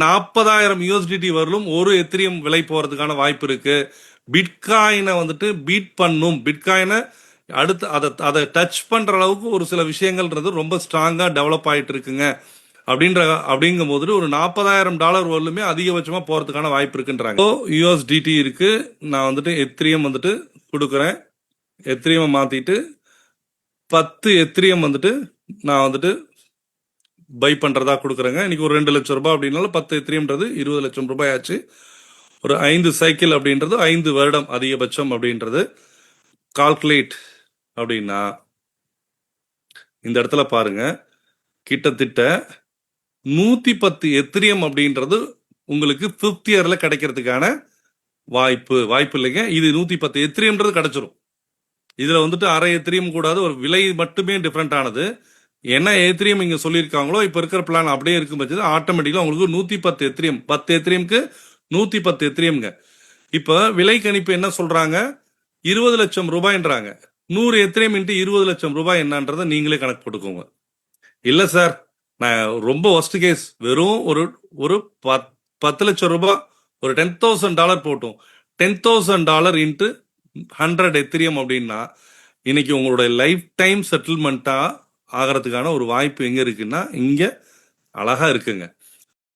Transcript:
40,000 USDT வரலும் ஒரு Ethereum விலை போறதுக்கான வாய்ப்பு இருக்கு. பிட்காயினை வந்துட்டு பீட் பண்ணும், பிட்காயினை அடுத்து அதை டச் பண்ற அளவுக்கு ஒரு சில விஷயங்கள்ன்றது ரொம்ப ஸ்ட்ராங்கா டெவலப் ஆயிட்டு இருக்குங்க அப்படிங்கும் போது ஒரு $40,000 வரலுமே அதிகபட்சமா போறதுக்கான வாய்ப்பு இருக்குன்றாங்க. USDT இருக்கு, நான் வந்துட்டு எத்திரியம் வந்துட்டு கொடுக்குறேன். எத்திரியம் மாத்திட்டு 10 எத்திரியம் வந்துட்டு நான் வந்துட்டு பை பண்றதா கொடுக்குறேங்க. இன்னைக்கு ஒரு 2 லட்சம் ரூபாய் அப்படின்னாலும் 10 எத்திரியம்ன்றது 20 லட்சம் ரூபாய் ஆச்சு. ஒரு 5 சைக்கிள் அப்படின்றது 5 வருடம் அதிகபட்சம் அப்படின்றது கால்குலேட் அப்படின்னா இந்த இடத்துல பாருங்க, கிட்டத்தட்ட 110 எத்திரியம் அப்படின்றது உங்களுக்கு 5th இயர்ல கிடைக்கிறதுக்கான வாய்ப்பு இல்லைங்க. இது 110 எத்திரியம்ன்றது கிடைச்சிரும். இதுல வந்துட்டு அரை எத்திரியம் கூடாது, ஒரு விலை மட்டுமே டிஃப்ரெண்ட் ஆனது. என்ன எத்திரியம் இங்க சொல்லியிருக்காங்களோ இப்ப இருக்கிற பிளான் அப்படியே இருக்கும் பட்சத்தில் ஆட்டோமேட்டிக்கா உங்களுக்கு 110 எத்திரியம், 10 எத்திரியம்க்கு 110 எத்திரியம்ங்க. இப்ப விலை கணிப்பு என்ன சொல்றாங்க, 20 லட்சம் ரூபாய்ன்றாங்க. 100 எத்திரியம் இன்ட்டு 20 லட்சம் ரூபாய் என்னன்றதை நீங்களே கணக்கு போட்டுக்கோங்க. இல்ல சார், நான் ரொம்ப ஒஸ்ட் கேஸ் வெறும் ஒரு 10 லட்சம் ரூபாய், ஒரு $10,000 போட்டும், $10,000 இன்ட்டு 100 எத்திரியம் அப்படின்னா இன்னைக்கு உங்களோட லைஃப் டைம் செட்டில்மெண்டா ஆகிறதுக்கான ஒரு வாய்ப்பு எங்க இருக்குன்னா இங்க அழகா இருக்குங்க.